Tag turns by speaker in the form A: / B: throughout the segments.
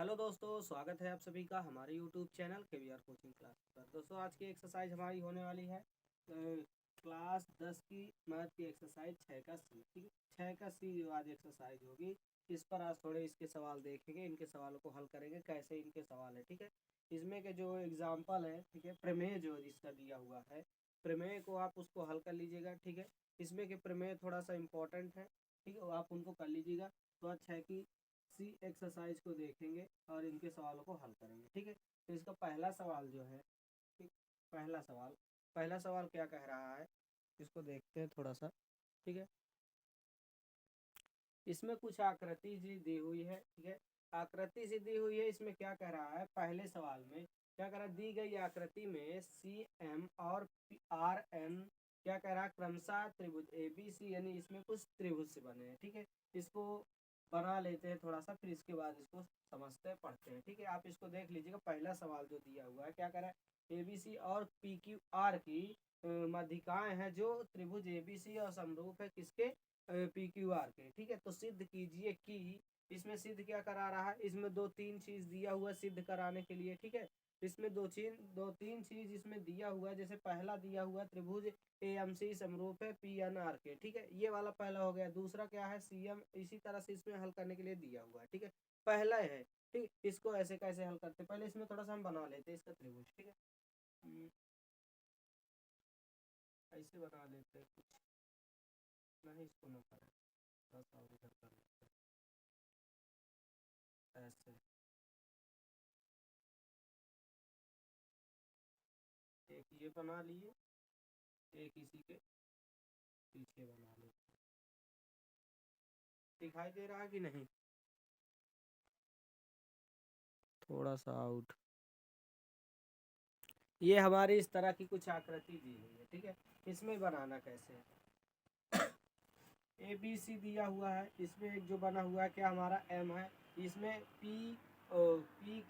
A: Hello दोस्तों, स्वागत है आप सभी का हमारे YouTube channel KVR coaching class पर। दोस्तों, आज की एक्सरसाइज हमारी होने वाली है क्लास 10 की मैथ की एक्सरसाइज 6 का सी। ठीक है, 6 का सी जो आज एक्सरसाइज होगी, इस पर आज थोड़े इसके सवाल देखेंगे, इनके सवालों को हल करेंगे, कैसे इनके सवाल है। ठीक है, इसमें के जो एग्जाम्पल है, ठीक है, प्रमेय जो इसका दिया हुआ है, प्रमेय को आप उसको हल कर लीजिएगा। ठीक है, इसमें के प्रमेय थोड़ा सा इम्पोर्टेंट है, ठीक है, आप उनको कर लीजिएगा। तो आज 6 की सी एक्सरसाइज को देखेंगे और इनके सवालों को हल करेंगे। ठीक है, तो इसका पहला सवाल जो है, ठीक, पहला सवाल क्या कह रहा है, इसको देखते हैं थोड़ा सा। ठीक है, इसमें कुछ आकृति जी दी हुई है। ठीक है, आकृति सी दी हुई है। इसमें क्या कह रहा है, पहले सवाल में क्या कह रहा है, दी गई आकृति में सी एम और आर एन क्या कह रहा है, क्रमशः त्रिभुज ए बी सी, यानी इसमें कुछ त्रिभुज से बने हैं। ठीक है, इसको बना लेते हैं थोड़ा सा, फिर इसके बाद इसको समझते हैं, पढ़ते हैं। ठीक है, आप इसको देख लीजिएगा। पहला सवाल जो दिया हुआ है, क्या कह रहा है, ए बी सी और पी क्यू आर की माध्यिकाएं हैं जो त्रिभुज ए बी सी और समरूप है किसके, पी क्यू आर के। ठीक है, तो सिद्ध कीजिए कि, इसमें सिद्ध क्या करा रहा है, इसमें दो तीन चीज दिया हुआ सिद्ध कराने के लिए। ठीक है, इसमें दो तीन चीज इसमें दिया हुआ है। जैसे पहला दिया हुआ त्रिभुज ए एम सी समरूप है पी एन आर के। ठीक है, ये वाला पहला हो गया। दूसरा क्या है, सी एम, इसी तरह से इसमें हल करने के लिए दिया हुआ है। ठीक है, पहला है। ठीक, इसको ऐसे कैसे हल करते, पहले इसमें थोड़ा सा हम बना लेते हैं इसका त्रिभुज। ठीक है, ऐसे बना लेते हैं कुछ, नहीं इसको ना करें, थोड़ा सा और इधर कर लेते हैं ऐसे। एक ये बना लिए, एक इसी के पीछे बना लेते हैं। दिखाई दे रहा है कि नहीं, थोड़ा सा आउट। ये हमारी इस तरह की कुछ आकृति दी हुई है। ठीक है, इसमें बनाना कैसे है, ए बी सी दिया हुआ है, इसमें एक जो बना हुआ है क्या हमारा एम है, इसमें पी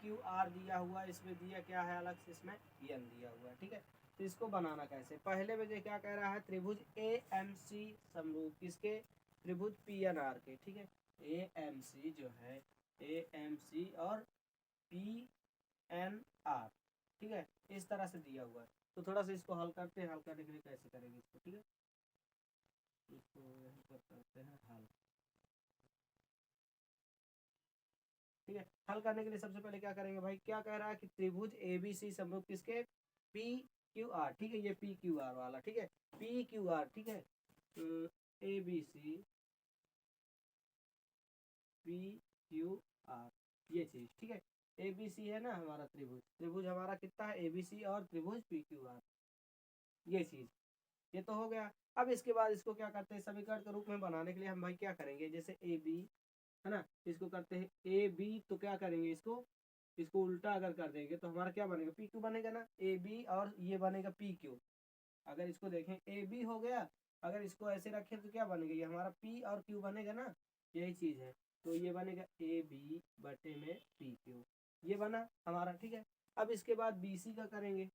A: क्यू आर दिया हुआ है, इसमें दिया क्या है अलग से, इसमें एन दिया हुआ है। ठीक है, तो इसको बनाना कैसे, पहले में जो क्या कह रहा है, त्रिभुज ए एम सी समरूप किसके, त्रिभुज पी एन आर के। ठीक है, ए एम सी जो है, ए एम सी और पी एन आर। ठीक है, इस तरह से दिया हुआ है। तो थोड़ा सा इसको हल करते हैं, हल करने के लिए कैसे करेंगे इसको। ठीक है, इसको यहीं पर करते हैं हल। ठीक है, हल करने के लिए सबसे पहले क्या करेंगे भाई, क्या कह रहा है कि त्रिभुज ए बी सी समरूप किसके, पी क्यू आर। ठीक है, ये पी क्यू आर वाला। ठीक है, पी क्यू आर। ठीक है, A B C P Q R, ये चीज। ठीक है, ए बी सी है ना हमारा त्रिभुज, त्रिभुज हमारा कितना है, ए बी सी और त्रिभुज पी क्यू आर, ये चीज। ये तो हो गया। अब इसके बाद इसको क्या करते हैं, समीकरण के रूप में बनाने के लिए हम भाई क्या करेंगे, जैसे ए बी है ना, इसको करते हैं ए बी, तो क्या करेंगे, इसको इसको उल्टा अगर कर देंगे तो हमारा क्या बनेगा, पी क्यू बनेगा ना, ए बी और ये बनेगा पी क्यू। अगर इसको देखें ए बी हो गया, अगर इसको ऐसे रखें तो क्या बनेगा, ये हमारा पी और क्यू बनेगा ना, यही चीज है। तो ये बनेगा ए बी बटे में पी क्यू, ये बना हमारा। ठीक है, अब इसके बाद बी सी का करेंगे,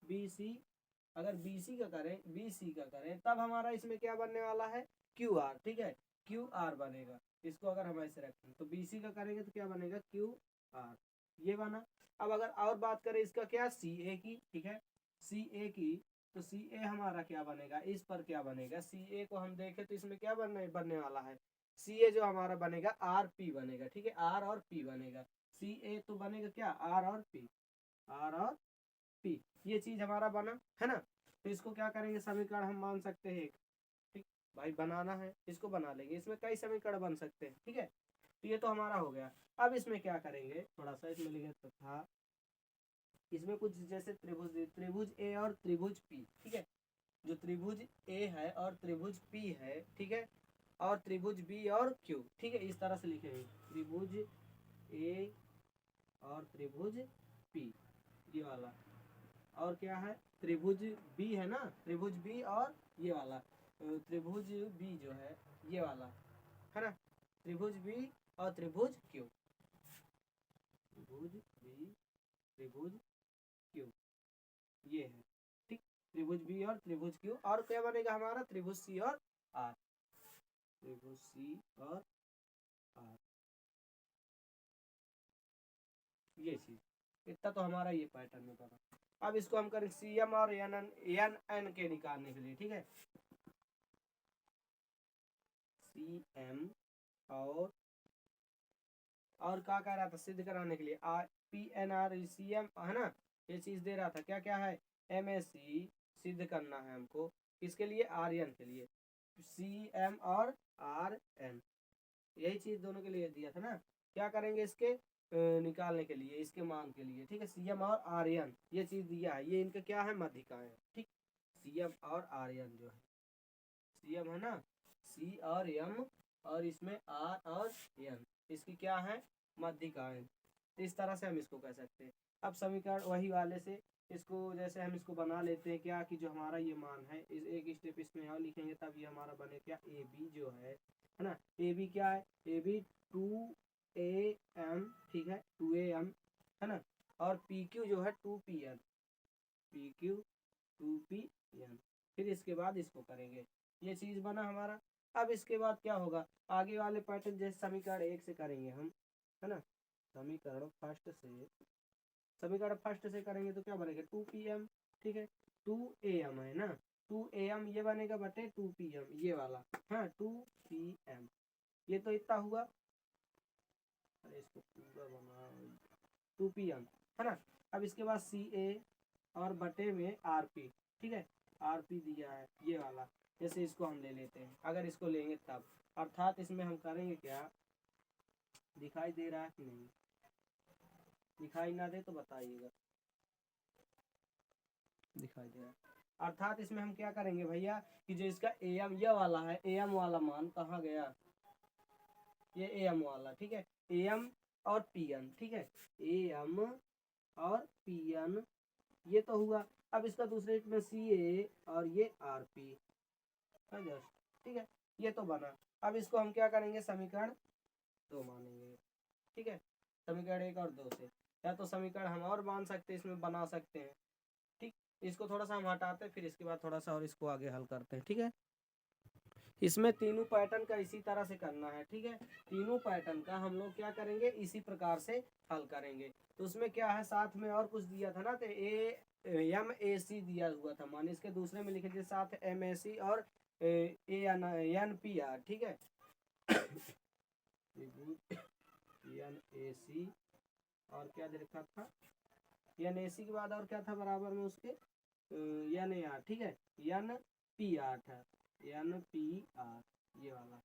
A: बी सी, अगर बी सी का करें, बी सी का करें, तब हमारा इसमें क्या बनने वाला है, क्यू आर। ठीक है, क्यू आर बनेगा। इसको अगर हम ऐसे रखें तो बी सी का करेंगे तो क्या बनेगा, क्यू आर, ये बना। अब अगर और बात करें इसका क्या, सी ए की। ठीक है, सी ए की, तो सी ए हमारा क्या बनेगा, इस पर क्या बनेगा, सी ए को हम देखें तो इसमें क्या बनने वाला है, सी ए जो हमारा बनेगा आर पी बनेगा। ठीक है, आर और पी बनेगा, सी ए तो बनेगा क्या, आर और पी, आर और पी, ये चीज हमारा बना है ना। तो इसको क्या करेंगे, समीकरण हम मान सकते हैं एक। ठीक, भाई बनाना है, इसको बना लेंगे, इसमें कई समीकरण बन सकते हैं। ठीक है, तो ये तो हमारा हो गया। अब इसमें क्या करेंगे, थोड़ा सा इसमें लिखे तथा, इसमें कुछ जैसे त्रिभुज, त्रिभुज ए और त्रिभुज पी। ठीक है, जो त्रिभुज ए है और त्रिभुज पी है, ठीक है, और त्रिभुज बी और क्यू। ठीक है, इस तरह से लिखेंगे, त्रिभुज ए और त्रिभुज पी, ये वाला। और क्या है, त्रिभुज बी है ना, त्रिभुज बी और ये वाला, त्रिभुज बी जो है ये वाला है ना, त्रिभुज बी और त्रिभुज क्यू, त्रिभुज बी, त्रिभुज क्यू, ये है। ठीक, त्रिभुज बी और त्रिभुज क्यू, और क्या बनेगा हमारा, त्रिभुज सी और आर, त्रिभुज सी और आर, ये चीज, इतना तो हमारा ये पैटर्न में बना। अब इसको हम करें CM और NN के निकालने के लिए, ठीक है। CM और क्या कह रहा था सिद्ध कराने के लिए, PNR CM है ना, ये चीज दे रहा था। क्या क्या है, MSC सिद्ध करना है हमको, किसके लिए, RN के लिए। CM और RN, यही चीज दोनों के लिए दिया था ना। क्या करेंगे इसके निकालने के लिए, इसके मान के लिए, ठीक है। CM और RN ये चीज दिया है, ये इनके क्या है, माध्यिकाएं, ठीक। CM और RN जो है, CM है ना, C और M, और इसमें R और N, इसकी क्या है, माध्यिकाएं। इस तरह से हम इसको कह सकते हैं। अब समीकरण वही वाले से इसको, जैसे हम इसको बना लेते हैं क्या, कि जो हमारा ये मान है, इस एक स्टेप इसमें और लिखेंगे तब ये हमारा बने क्या, AB जो है ना। AB क्या है, AB 2AM, ठीक है, 2AM है ना। और PQ जो है 2PN, PQ 2PN। फिर इसके बाद इसको करेंगे, ये चीज बना हमारा। अब इसके बाद क्या होगा, आगे वाले पैटर्न जैसे समीकरण 1 से करेंगे हम, है ना। समीकरण फर्स्ट से करेंगे तो क्या बनेगा, 2PM, ठीक है। 2AM है ना, 2AM ये बनेगा बटे 2PM ये वाला, हाँ 2PM, ये तो इतना हुआ। अरे इसको पूरा बना, 2PM है ना। अब इसके बाद CA और बटे में RP, ठीक है, RP दिया है ये वाला। जैसे इसको हम ले लेते हैं, अगर इसको लेंगे तब, अर्थात इसमें हम करेंगे क्या, दिखाई दे रहा है कि नहीं, दिखाई ना दे तो बताइएगा, दिखाई दे रहा है। अर्थात इसमें हम क्या करेंगे भैया, कि जो इसका AM ये वाला है, AM वाला मान कहाँ गया, ये AM वाला, ठीक है। AM और PN, ठीक है, AM और PN ये तो हुआ। अब इसका दूसरे में CA और ये RP, ठीक है, ये तो बना। अब इसको हम क्या करेंगे, समीकरण 2 मानेंगे, ठीक है। समीकरण 1 और 2 से, या तो समीकरण हम और मान सकते हैं, इसमें बना सकते हैं, ठीक। इसको थोड़ा सा हम हटाते हैं, फिर इसके बाद थोड़ा सा और इसको आगे हल करते हैं, ठीक है। इसमें तीनों पैटर्न का इसी तरह से करना है, ठीक है। तीनों पैटर्न का हम लोग क्या करेंगे, इसी प्रकार से हल करेंगे। तो उसमें क्या है, साथ में और कुछ दिया था ना, तो MAC दिया हुआ था, माने इसके दूसरे में लिखे थे साथ MAC और NPR, ठीक है। NAC और क्या दे रखा था, NAC के बाद और क्या था बराबर में उसके, NAR, ठीक है, NPR था, NPR ये वाला,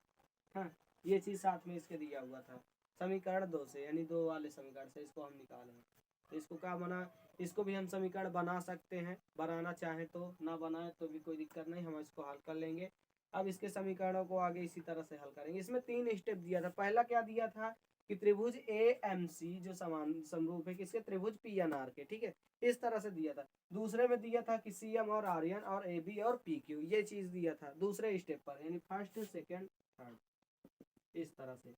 A: हाँ ये चीज साथ में इसके दिया हुआ था। समीकरण 2 से, यानी 2 वाले समीकरण से इसको हम निकालेंगे। तो इसको क्या बना, इसको भी हम समीकरण बना सकते हैं, बनाना चाहे तो, ना बनाए तो भी कोई दिक्कत नहीं, हम इसको हल कर लेंगे। अब इसके समीकरणों को आगे इसी तरह से हल करेंगे। इसमें 3 स्टेप दिया था। पहला क्या दिया था, कि त्रिभुज AMC जो समान समरूप है किसके, त्रिभुज PNR के, ठीक है, इस तरह से दिया था। दूसरे में दिया था कि CM और RN और AB और PQ, ये चीज दिया था दूसरे स्टेप पर, यानी फर्स्ट सेकंड थर्ड, इस तरह से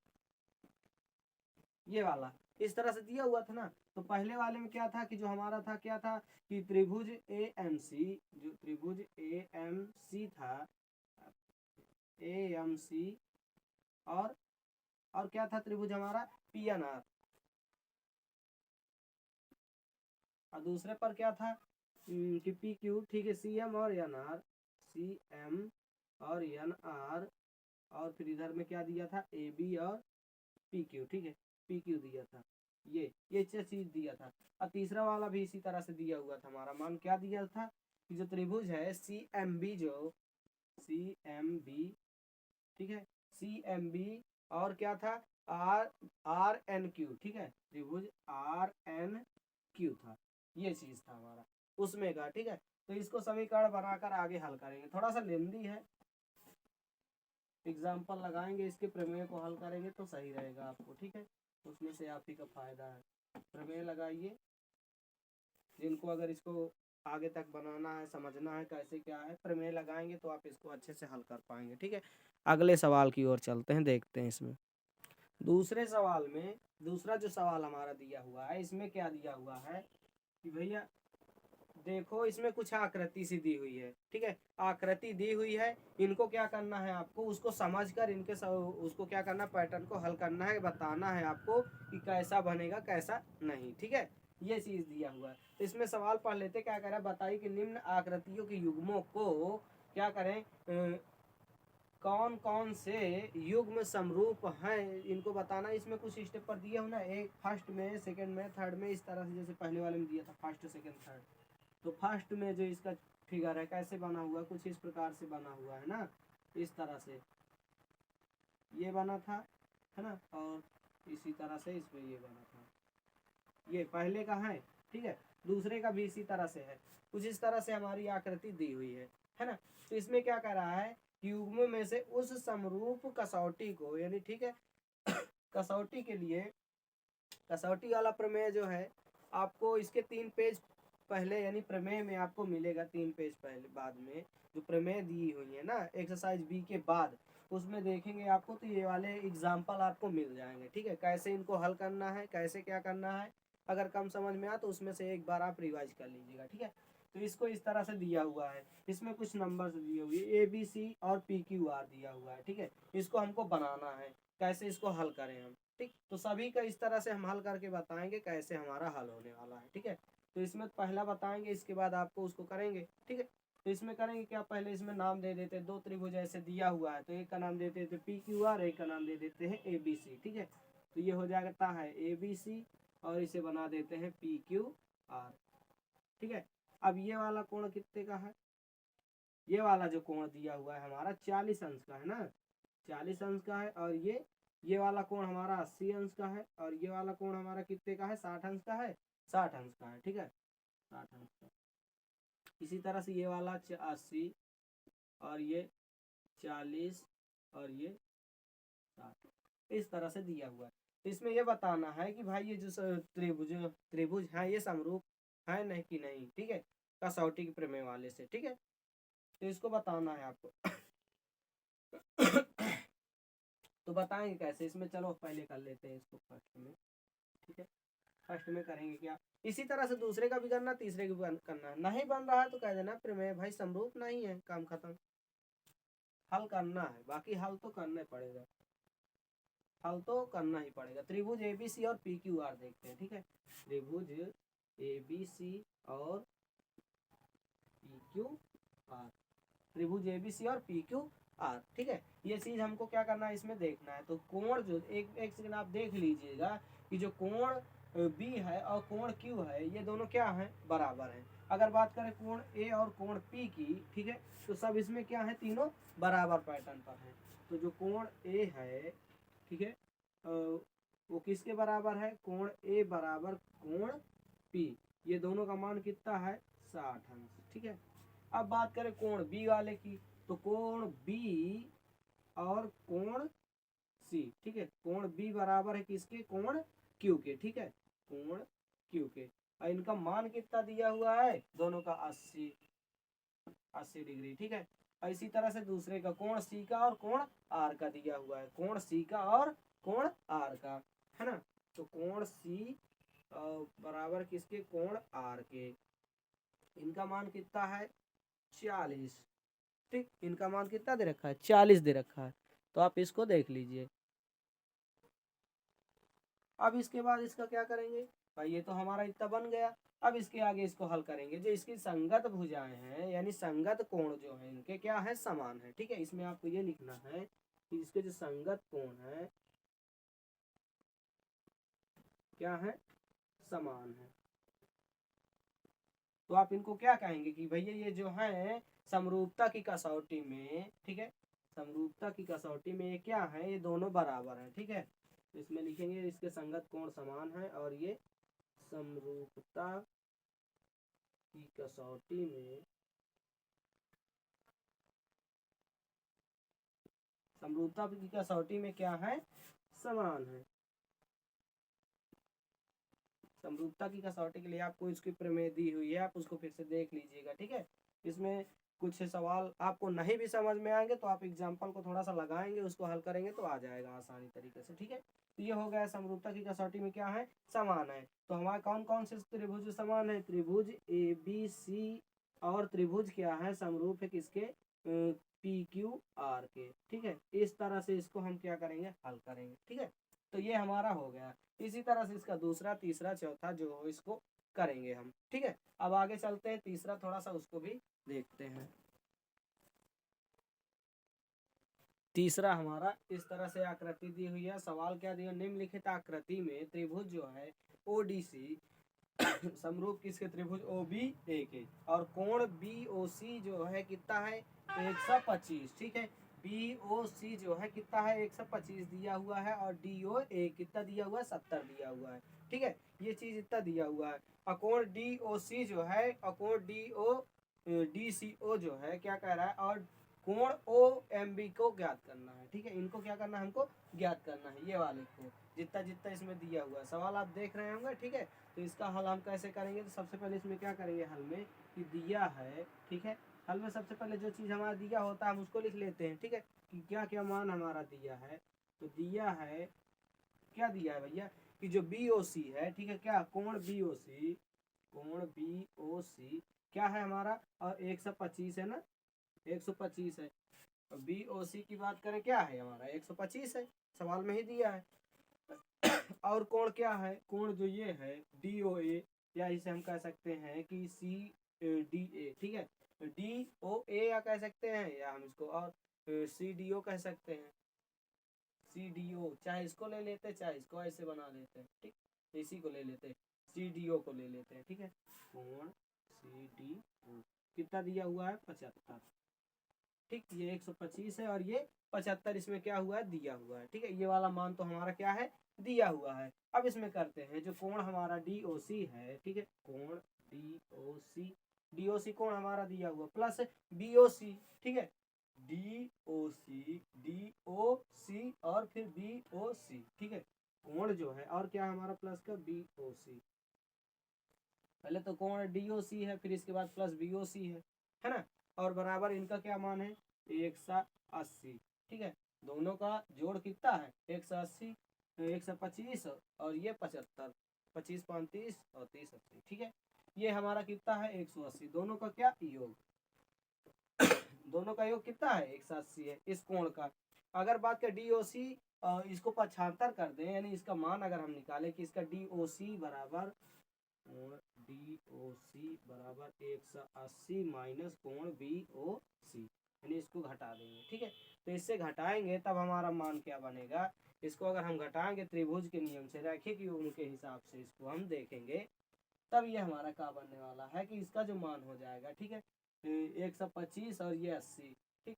A: ये वाला इस तरह से दिया हुआ था ना। तो पहले वाले में क्या था, कि जो हमारा था क्या था, कि त्रिभुज AMC, जो त्रिभुज AMC था, AMC और क्या था, त्रिभुज हमारा PNR, और दूसरे पर क्या था, कि PQ, ठीक है, CM और NR, CM और NR, और फिर इधर में क्या दिया था, AB और PQ, ठीक है, PQ दिया था, ये चीज दिया था। और तीसरा वाला भी इसी तरह से दिया हुआ था। हमारा मान क्या दिया था, कि जो त्रिभुज है CMB, जो CMB, ठीक है, CMB और क्या था, RNQ, ठीक है, त्रिभुज RNQ था, ये चीज था हमारा उसमें का, ठीक है। तो इसको समीकरण बनाकर आगे हल करेंगे, थोड़ा सा लेंदी है, एग्जाम्पल लगाएंगे, इसके प्रमेय को हल करेंगे तो सही रहेगा आपको, ठीक है। उसमें से आप ही का फायदा है। प्रमेय लगाइए, जिनको अगर इसको आगे तक बनाना है, समझना है कैसे क्या है, प्रमेय लगाएंगे तो आप इसको अच्छे से हल कर पाएंगे, ठीक है। अगले सवाल की ओर चलते हैं, देखते हैं इसमें। दूसरे सवाल में, दूसरा जो सवाल हमारा दिया हुआ है, इसमें क्या दिया हुआ है, कि भैया देखो इसमें कुछ आकृति सी दी हुई है, ठीक है, आकृति दी हुई है। इनको क्या करना है आपको, उसको समझकर इनके उसको क्या करना, पैटर्न को हल करना है, बताना है आपको कि कैसा बनेगा कैसा नहीं, ठीक है। ये चीज दिया हुआ है। तो इसमें सवाल पढ़ लेते, क्या कह रहा है, बताइए कि निम्न आकृतियों के युग्मों को क्या करें, कौन कौन से युग्म समरूप हैं, इनको बताना। इसमें कुछ स्टेप पर दिया हूँ ना, एक फर्स्ट में, सेकंड में, थर्ड में, इस तरह से जैसे पहले वाले में दिया था फर्स्ट सेकंड थर्ड। तो फर्स्ट में जो इसका फिगर है कैसे बना हुआ, कुछ इस प्रकार से बना हुआ है ना, इस तरह से ये बना था, है ना, और इसी तरह से इसमें ये बना था, ये पहले का है, ठीक है। दूसरे का भी इसी तरह से है, कुछ इस तरह से हमारी आकृति दी हुई है ना। तो इसमें क्या कर रहा है, युग्म में से उस समरूप कसौटी को, यानी ठीक है, कसौटी के लिए, कसौटी वाला प्रमेय जो है आपको इसके 3 पेज पहले, यानी प्रमेय में आपको मिलेगा 3 पेज पहले, बाद में जो प्रमेय दी हुई है ना एक्सरसाइज बी के बाद, उसमें देखेंगे आपको तो ये वाले एग्जाम्पल आपको मिल जाएंगे, ठीक है, कैसे इनको हल करना है, कैसे क्या करना है। अगर कम समझ में आए तो उसमें से एक बार आप रिवाइज कर लीजिएगा, ठीक है। तो इसको इस तरह से दिया हुआ है, इसमें कुछ नंबर्स दिए हुए ABC और PQR दिया हुआ है, ठीक है। इसको हमको बनाना है, कैसे इसको हल करें हम, ठीक। तो सभी का इस तरह से हम हल करके बताएंगे कैसे हमारा हल होने वाला है, ठीक है। तो इसमें पहला बताएंगे, इसके बाद आपको उसको करेंगे, ठीक है। तो इसमें करेंगे क्या, पहले इसमें नाम दे देते हैं, 2 त्रिभुज ऐसे दिया हुआ है, तो एक का नाम दे देते हैं PQR, एक का नाम दे देते हैं ABC, ठीक है। तो ये हो जाता है ABC और इसे बना देते हैं PQR, ठीक है। अब ये वाला कोण कितने का है, ये वाला जो कोण दिया हुआ है हमारा 40 अंश का है ना, 40 अंश का है। और ये वाला कोण हमारा 80 अंश का है, और ये वाला कोण हमारा कितने का है, 60 अंश का है, 60 अंश का है, ठीक है, 60 अंश का। इसी तरह से ये वाला 80 और ये 40 और ये 60, इस तरह से दिया हुआ है। तो इसमें ये बताना है कि भाई ये जो त्रिभुज त्रिभुज है ये समरूप है नहीं कि नहीं, ठीक है, कसौटी के प्रमेय वाले से, ठीक है। तो इसको बताना है आपको। तो बताएंगे कैसे, इसमें चलो पहले कर लेते हैं इसको फर्स्ट में, ठीक है। फर्स्ट में करेंगे क्या, इसी तरह से दूसरे का भी करना, तीसरे का भी करना है। नहीं बन रहा है तो कह देना प्रमेय भाई समरूप नहीं है, काम खत्म। हल करना है, बाकी हल तो करना ही पड़ेगा, हल तो करना ही पड़ेगा। त्रिभुज ABC और PQR देखते हैं, ठीक है। त्रिभुज ABC और PQR, त्रिभुज ABC और PQR, ठीक है। ये चीज हमको क्या करना है, इसमें देखना है। तो कोण जो एक एक सेकंड आप देख लीजिएगा कि जो कोण B है और कोण Q है, ये दोनों क्या है, बराबर हैं। अगर बात करें कोण A और कोण P की, ठीक है, तो सब इसमें क्या है, तीनों बराबर पैटर्न पर है। तो जो कोण A है, ठीक है, वो किसके बराबर है, कोण A बराबर कोण P, ये दोनों का मान कितना है, 60 अंश, ठीक है। अब बात करें कोण B वाले की, तो कोण B और कोण C, ठीक है, कोण B बराबर है किसके, कोण Q के, ठीक है, कोण Q के। और इनका मान कितना दिया हुआ है, दोनों का 80 डिग्री, ठीक है। और इसी तरह से दूसरे का कोण C का और कोण R का दिया हुआ है, कोण C का और कोण R का, है ना। तो कोण C बराबर किसके, कोण R के। इनका मान कितना है, 40, ठीक। इनका मान कितना दे रखा है, 40 दे रखा है। तो आप इसको देख लीजिए। अब इसके बाद इसका क्या करेंगे भाई, ये तो हमारा इतना बन गया। अब इसके आगे इसको हल करेंगे, जो इसकी संगत भुजाएं हैं, यानी संगत कोण जो है इनके क्या है, समान है, ठीक है। इसमें आपको ये लिखना है कि इसके जो संगत कोण है क्या है, समान है। तो आप इनको क्या कहेंगे कि भैया ये जो है समरूपता की कसौटी में, ठीक है, समरूपता की कसौटी में ये क्या है, ये दोनों बराबर है, ठीक है। तो इसमें लिखेंगे इसके संगत कोण समान है, और ये समरूपता की कसौटी में, समरूपता की कसौटी में क्या है, समान है। समरूपता की कसौटी के लिए आपको इसकी प्रमेय दी हुई है, आप उसको फिर से देख लीजिएगा, ठीक है। इसमें कुछ सवाल आपको नहीं भी समझ में आएंगे तो आप एग्जाम्पल को थोड़ा सा लगाएंगे, उसको हल करेंगे तो आ जाएगा आसानी तरीके से। ठीक है, तो ये हो गया समरूपता की कसौटी में क्या है, समान है। तो हमारे कौन कौन से त्रिभुज समान है, त्रिभुज ए बी सी और त्रिभुज क्या है, समरूप है किसके, पी क्यू आर के। ठीक है, इस तरह से इसको हम क्या करेंगे, हल करेंगे। ठीक है, तो ये हमारा हो गया। इसी तरह से इसका दूसरा तीसरा चौथा जो हो इसको करेंगे हम। ठीक है, अब आगे चलते हैं, तीसरा थोड़ा सा उसको भी देखते हैं। तीसरा हमारा इस तरह से आकृति दी हुई है। सवाल क्या दिया, निम्नलिखित आकृति में त्रिभुज जो है ओडीसी समरूप किसके, त्रिभुज ओ बी ए के, और कोण बी ओ सी जो है कितना है, 125। ठीक है, बी ओ सी जो है कितना है, 125 दिया हुआ है, और डी ओ ए कितना दिया हुआ है, 70 दिया हुआ है। ठीक है, ये चीज इतना दिया हुआ है। अकोण डी ओ सी जो है, अकोण डी सी ओ जो है क्या कह रहा है, और कोण ओ एम बी को ज्ञात करना है। ठीक है, इनको क्या करना है, हमको ज्ञात करना है, ये वाले को, जितना जितना इसमें दिया हुआ है। सवाल आप देख रहे होंगे। ठीक है, तो इसका हल हम कैसे करेंगे, तो सबसे पहले इसमें क्या करेंगे, हल में कि दिया है। ठीक है, हल में सबसे पहले जो चीज़ हमारा दिया होता है हम उसको लिख लेते हैं। ठीक है, कि क्या क्या मान हमारा दिया है, तो दिया है, क्या दिया है भैया, कि जो बी ओ सी है, ठीक है, क्या कोण बी ओ सी, कोण बी ओ सी क्या है हमारा, और 125 है ना, 125 है। और बी ओ सी की बात करें क्या है हमारा, 125 है, सवाल में ही दिया है। और कोण क्या है, कोण जो ये है डी ओ ए, या इसे हम कह सकते हैं कि सी डी ए। ठीक है, डी ओ ए या कह सकते हैं, या हम इसको और सी डी ओ कह सकते हैं, सी डी ओ, चाहे इसको ले लेते चाहे इसको ऐसे बना लेते हैं। ठीक, इसी को ले लेते हैं, सी डी ओ को ले लेते हैं। ठीक है, कोण सी डी ओ कितना दिया हुआ है, 75। ठीक, ये 125 है और ये 75 इसमें क्या हुआ है, दिया हुआ है। ठीक है, ये वाला मान तो हमारा क्या है, दिया हुआ है। अब इसमें करते हैं जो कोण हमारा डी ओ सी है। ठीक है, कोण D O C, D O सी कोण हमारा दिया हुआ, प्लस बी ओ सी। ठीक है, D O C, D O सी और फिर बी ओ सी। ठीक है, कोण जो है और क्या हमारा प्लस का बी ओ सी, पहले तो कोण डी ओ सी है, फिर इसके बाद प्लस बी ओ सी है ना, और बराबर इनका क्या मान है, 180। ठीक है, दोनों का जोड़ कितना है, 180, 125 और ये 75, 25 35 और 30 80। ठीक है, ये हमारा कितना है, 180, दोनों का क्या योग, दोनों का योग कितना है, 180 है इस कोण का। अगर बात करें डी ओ सी, इसको 75 कर दें, यानी इसका मान अगर हम निकालें कि इसका डी ओ सी बराबर, कोण डी ओ सी बराबर 180 माइनस कोण बी ओ सी, यानी इसको घटा देंगे। ठीक है, तो इससे घटाएंगे तब हमारा मान क्या बनेगा, इसको अगर हम घटाएंगे त्रिभुज के नियम से, रैखिक युग्म के हिसाब से इसको हम देखेंगे, तब ये हमारा क्या बनने वाला है कि इसका जो मान हो जाएगा। ठीक है, 125 और ये 80। ठीक,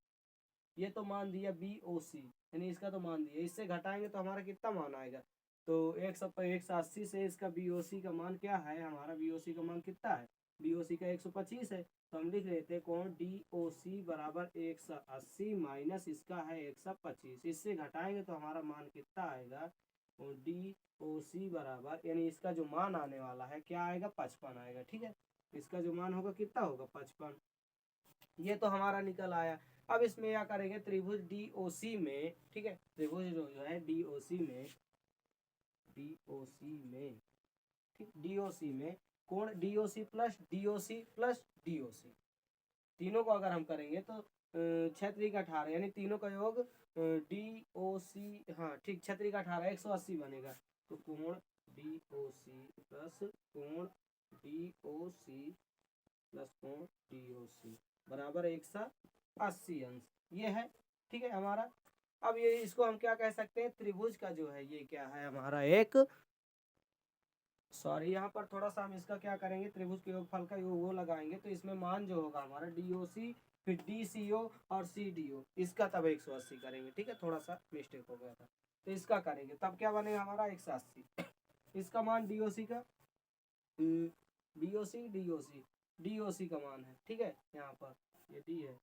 A: ये तो मान दिया बी ओ सी, यानी इसका तो मान दिया, इससे घटाएंगे तो हमारा कितना मान आएगा, तो 180 से इसका बी ओ सी का मान क्या है, हमारा बी ओ सी का मान कितना है, बी ओ सी का 125 है, तो हम लिख लेते हैं कोण डी ओ सी बराबर 180 माइनस इसका है 125, इससे घटाएंगे तो हमारा मान कितना आएगा, और डी ओ सी बराबर, यानी इसका जो मान आने वाला है क्या आएगा, 55 आएगा। ठीक है, इसका जो मान होगा कितना होगा, 55। ये तो हमारा निकल आया। अब इसमें क्या करेंगे, त्रिभुज डी ओ सी में, ठीक है, त्रिभुज जो है डी ओ सी में, डी ओ सी में, ठीक, डी ओ सी में कोण D O C plus D O C plus D O C, तीनों को अगर हम करेंगे तो 6 का 18, यानी तीनों का योग डी ओ सी, हाँ ठीक, 6 का 18 180 बनेगा। तो कोण डी ओ सी प्लस कोण डी ओ सी प्लस कोण डी ओ सी बराबर 180 अंश, ये है। ठीक है हमारा, अब ये इसको हम क्या कह सकते हैं, त्रिभुज का जो है ये क्या है हमारा एक, सॉरी यहाँ पर थोड़ा सा हम इसका क्या करेंगे, त्रिभुज के योगफल का योग वो लगाएंगे, तो इसमें मान जो होगा हमारा डी ओ सी, फिर डी सी ओ और सी डी ओ, इसका तब 180 करेंगे। ठीक है, थोड़ा सा मिस्टेक हो गया था, तो इसका करेंगे तब क्या बनेगा हमारा 180, इसका मान डी ओ सी का, D O C D O C, D O C का मान है। ठीक है, यहाँ पर ये डी है,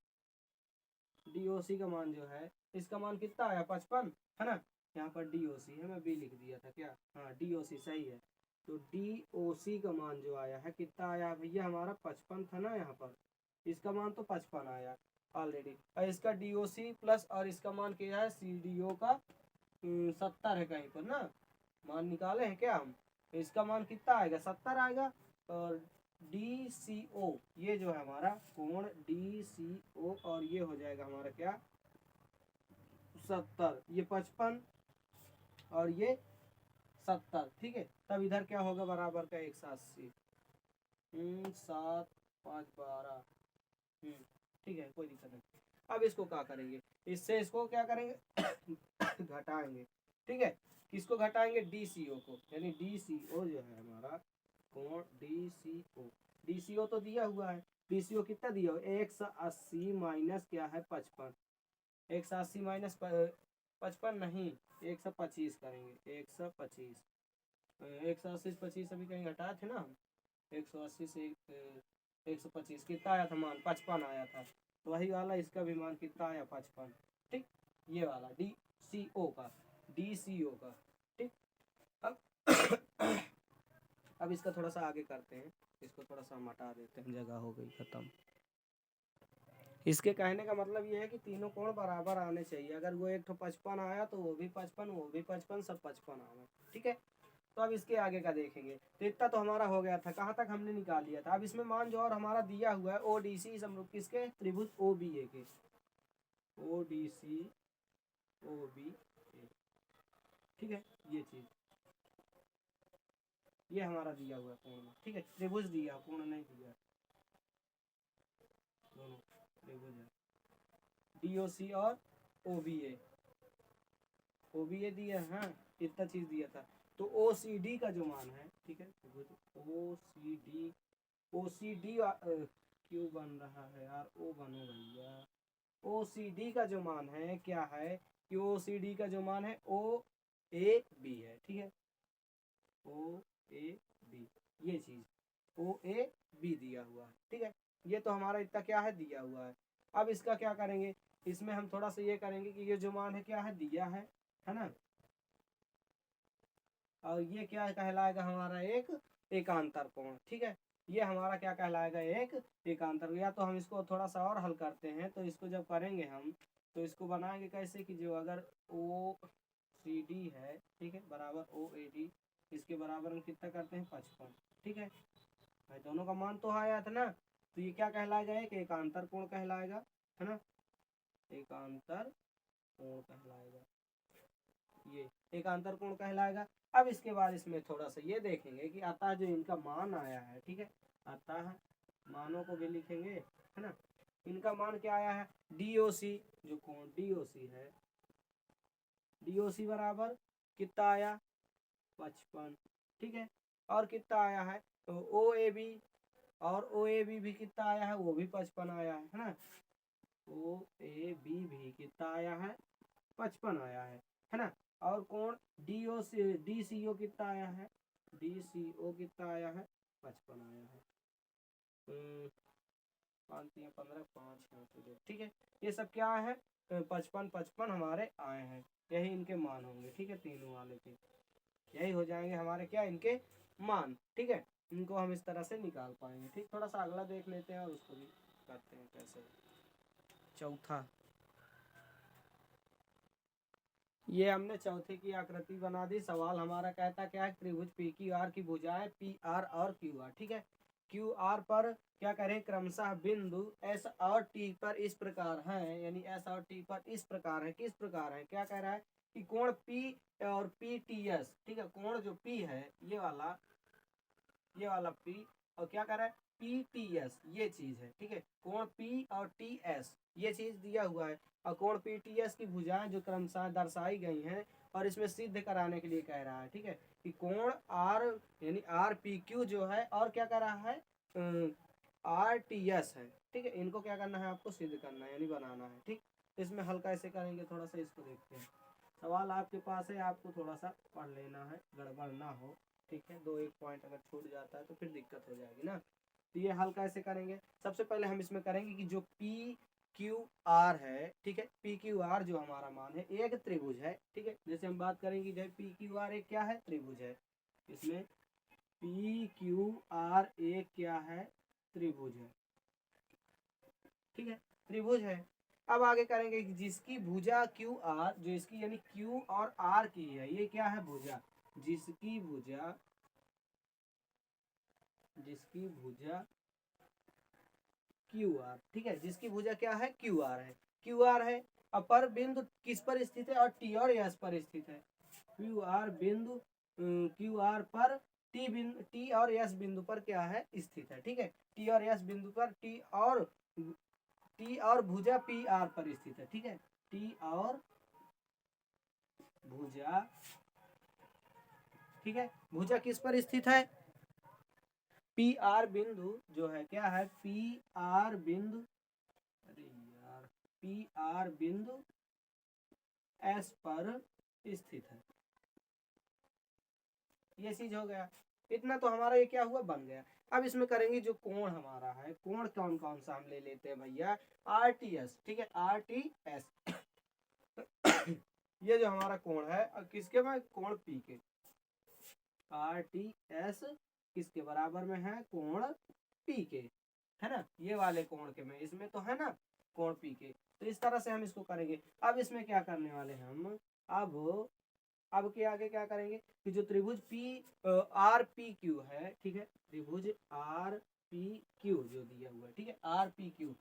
A: डी ओ सी का मान जो है, इसका मान कितना आया, 55 है ना, यहाँ पर डी ओ सी है, मैं बी लिख दिया था क्या, हाँ डी ओ सी सही है। तो डी ओ सी का मान जो आया है कितना आया भैया हमारा, 55 था ना यहाँ पर, इसका मान तो 55 आया ऑलरेडी, और इसका DOC प्लस और इसका मान क्या है CDO का 70 है कहीं पर ना, मान निकाले हैं क्या हम, तो इसका मान कितना आएगा 70 आएगा। और DCO ये जो है हमारा कोण DCO, और ये हो जाएगा हमारा क्या 70, ये 55 और ये 70, ठीक है। तब इधर क्या होगा बराबर का 180, 7 5 12, ठीक है कोई दिक्कत नहीं। अब इसको क्या करेंगे, इससे इसको क्या करेंगे घटाएंगे, ठीक है। किसको घटाएंगे DCO को, यानी DCO जो है हमारा कोण DCO तो दिया हुआ है, DCO कितना दिया हुआ 180 माइनस क्या है 55, 180 माइनस 55 नहीं 125 करेंगे, 125, 180 से 25 अभी कहीं घटाए थे ना हम, 180 से 125 कितना आया था मान 55 आया था, तो वही वाला इसका भी मान कितना आया 55, ठीक। ये वाला DCO का ठीक। अब अब इसका थोड़ा सा आगे करते हैं, इसको थोड़ा सा हटा देते हैं, जगह हो गई खत्म। इसके कहने का मतलब ये है कि तीनों कोण बराबर आने चाहिए, अगर वो एक तो 55 आया तो वो भी 55, वो भी 55, सब 55 आना, ठीक है। तो अब इसके आगे का देखेंगे, तो इतना तो हमारा हो गया था, कहाँ तक हमने निकाल लिया था। अब इसमें मान जो और हमारा दिया हुआ है ODC समरूप किसके, त्रिभुज OBA के, ODC OBA, ठीक है। ये चीज ये हमारा दिया हुआ है कोण, ठीक है। त्रिभुज दिया, कोण नहीं दिया, दोनों त्रिभुज है। DOC और OBA दिया है, हाँ इतना चीज दिया था। तो OCD का जो मान है, ठीक है, OCD क्यों बन रहा है यार, O बनो भैया। OCD का जो मान है क्या है कि OCD का जो मान है OAB है, ठीक है, OAB, ये चीज OAB दिया हुआ है, ठीक है। ये तो हमारा इतना क्या है दिया हुआ है। अब इसका क्या करेंगे, इसमें हम थोड़ा सा ये करेंगे कि ये जो मान है क्या है दिया है ना, और ये क्या कहलाएगा हमारा एक एकांतर कोण, ठीक है। ये हमारा क्या कहलाएगा एक एकांतर। या तो हम इसको थोड़ा सा और हल करते हैं, तो इसको जब करेंगे हम तो इसको बनाएंगे कैसे कि जो अगर OCD है, ठीक है, बराबर OAD, इसके बराबर हम कितना करते हैं 55, ठीक है भाई, दोनों का मान तो आया था ना। तो ये क्या कहलाएगा एक एकांतर कोण कहलाएगा, है ना, एकांतर कोण कहलाएगा, ये एकांतर कोण कहलाएगा। अब इसके बाद इसमें थोड़ा सा ये देखेंगे कि अतः जो इनका मान आया है, ठीक है, अतः मानों को भी लिखेंगे, है ना। इनका मान क्या आया है DOC, जो कोण DOC है, DOC बराबर कितना आया 55, ठीक है। और कितना आया है तो OAB, और OAB भी कितना आया है, वो भी 55 आया है ना, OAB भी कितना आया है 55 आया है ना। और कोण DCO कितना आया है, DCO कितना आया है 55 आया है, 5 3 15 5 ठीक है। ये सब क्या है 55 55 हमारे आए हैं, यही इनके मान होंगे, ठीक है, तीनों वाले के यही हो जाएंगे हमारे क्या इनके मान, ठीक है। इनको हम इस तरह से निकाल पाएंगे, ठीक। थोड़ा सा अगला देख लेते हैं और उसको भी करते हैं कैसे। चौथा, ये हमने चौथे की आकृति बना दी। सवाल हमारा कहता क्या है, त्रिभुज PQR की भुजाएं PR और QR, ठीक है। QR पर क्या करें, क्रमशः बिंदु S और T पर इस प्रकार हैं, यानी S और T पर इस प्रकार है, किस प्रकार है, क्या कह रहा है कि कोण P और PTS, ठीक है, कोण जो P है ये वाला P, और क्या कह रहा है PTS, ये चीज है, ठीक है, कोण P और TS ये चीज दिया हुआ है, और कोण PTS की भुजाएं जो क्रमशः दर्शाई गई हैं, और इसमें सिद्ध कराने के लिए कह रहा है, ठीक है, कि कोण R यानी RPQ जो है, और क्या कर रहा है RTS है, ठीक है। इनको क्या करना है आपको सिद्ध करना है, यानी बनाना है, ठीक। इसमें हल कैसे करेंगे थोड़ा सा इसको देखते हैं। सवाल आपके पास है, आपको थोड़ा सा पढ़ लेना है, गड़बड़ ना हो, ठीक है। 2 1 पॉइंट अगर छूट जाता है तो फिर दिक्कत हो जाएगी ना। तो ये हल कैसे करेंगे, सबसे पहले हम इसमें करेंगे कि जो PQR है, ठीक है, PQR जो हमारा मान है एक त्रिभुज है, ठीक है। जैसे हम बात करेंगे जो PQR एक क्या है त्रिभुज है, इसमें PQR एक क्या है त्रिभुज है, ठीक है, त्रिभुज है। अब आगे करेंगे कि जिसकी भुजा क्यू आर, जो इसकी यानी क्यू और आर की है, ये क्या है भुजा, जिसकी भुजा क्यू आर, ठीक है, जिसकी भुजा क्या है क्यू आर है, क्यू आर है। अपर बिंदु किस पर स्थित है, और टी और एस पर स्थित है। क्यू आर बिंदु क्यू आर पर टी और एस बिंदु पर क्या है स्थित है, ठीक है, टी और एस बिंदु पर टी और भुजा पी आर पर स्थित है, ठीक है, टी और भुजा, ठीक है, भुजा किस पर स्थित है, पी आर बिंदु जो है क्या है, पी आर बिंदु, अरे यार, पी आर बिंदु एस पर स्थित है। ये चीज हो गया, इतना तो हमारा ये क्या हुआ बन गया। अब इसमें करेंगे जो कोण हमारा है, कोण कौन कौन सा हम ले लेते हैं भैया, आर टी एस, ठीक है, आर टी एस ये जो हमारा कोण है, किसके में, कोण पी के, आर टी एस किसके बराबर में है, कोण पी के, है ना, ये वाले कोण के में, इसमें तो है ना कोण पी के। तो इस तरह से हम इसको करेंगे। अब इसमें क्या करने वाले हम, अब के आगे क्या करेंगे कि जो त्रिभुज पी आर पी क्यू है, ठीक है, त्रिभुज आर पी क्यू जो दिया हुआ है, ठीक है, आर पी क्यू,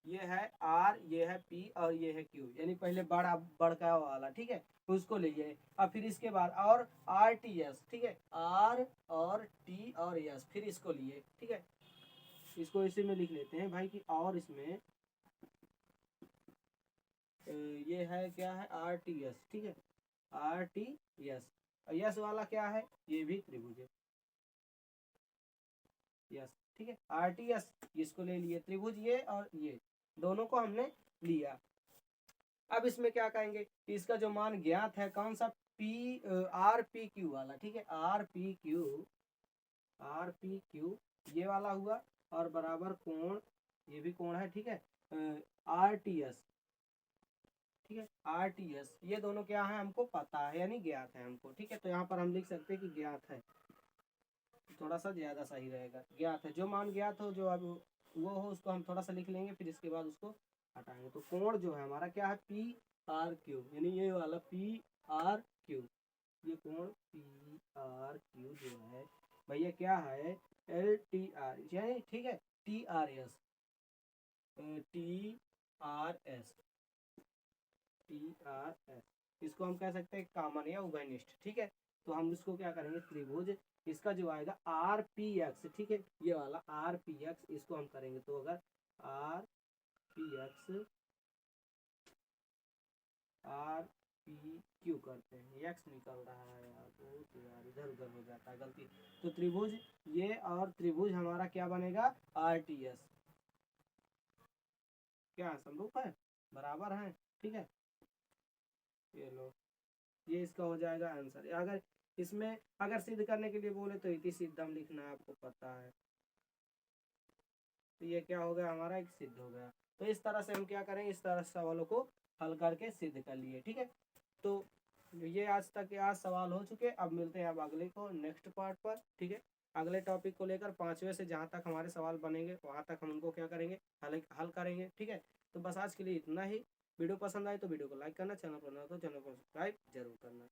A: ये है आर, ये है पी और ये है क्यू, यानी पहले बड़का वाला, ठीक है, उसको लीजिए। अब फिर इसके बाद और आर टी एस, ठीक है, आर और टी और एस, फिर इसको लिए, ठीक है, इसको इसी में लिख लेते हैं भाई कि, और इसमें ये है क्या है, आर टी एस, ठीक है, आर टी एस, यस वाला क्या है, ये भी त्रिभुज है, यस, ठीक है, आर टी एस इसको ले लिए, त्रिभुज ये और ये दोनों को हमने लिया। अब इसमें क्या कहेंगे कि इसका जो मान ज्ञात है कौन सा, पी आर पी क्यू वाला, ठीक है, आर पी क्यू ये वाला हुआ, और बराबर कोण, ये भी कोण है, ठीक है, आर टी एस, ठीक है, आर टी एस, ये दोनों क्या है हमको पता है, यानी ज्ञात है हमको, ठीक है, तो यहाँ पर हम लिख सकते हैं कि ज्ञात है, थोड़ा सा ज्यादा सही रहेगा, ज्ञात है, जो मान ज्ञात हो, जो अब वो हो उसको हम थोड़ा सा लिख लेंगे, फिर इसके बाद उसको हटाएंगे। तो कोण जो है हमारा क्या है, पी आर क्यू, यानी ये वाला पी आर क्यू, ये कोण पी आर क्यू जो है भैया क्या है, एल टी आर, यानी ठीक है, T R S, T R S, T R S, इसको हम कह सकते हैं कॉमन या उभयनिष्ठ, ठीक है। तो हम इसको क्या करेंगे, त्रिभुज इसका जो आएगा आर पी एक्स, ठीक है, ये वाला आर पी एक्स, इसको हम करेंगे, तो अगर R P x, R P Q करते हैं, एक्स निकल रहा है यार, बहुत यार इधर उधर हो जाता है गलती। तो त्रिभुज ये और त्रिभुज हमारा क्या बनेगा, आर टी एस, क्या समरूप है, बराबर है, ठीक है, ये लो, ये इसका हो जाएगा आंसर। अगर इसमें अगर सिद्ध करने के लिए बोले तो इति सिद्धम लिखना है, आपको पता है। तो ये क्या हो गया हमारा, एक सिद्ध हो गया। तो इस तरह से हम क्या करेंगे, इस तरह सवालों को हल करके सिद्ध कर लिए, ठीक है। तो ये आज तक आज सवाल हो चुके, अब मिलते हैं अब अगले को नेक्स्ट पार्ट पर, ठीक है। अगले टॉपिक को लेकर 5वें से जहाँ तक हमारे सवाल बनेंगे वहाँ तक हम उनको क्या करेंगे, हल करेंगे, ठीक है। तो बस आज के लिए इतना ही। वीडियो पसंद आए तो वीडियो को लाइक करना, चैनल पर नया हो तो चैनल को सब्सक्राइब जरूर करना।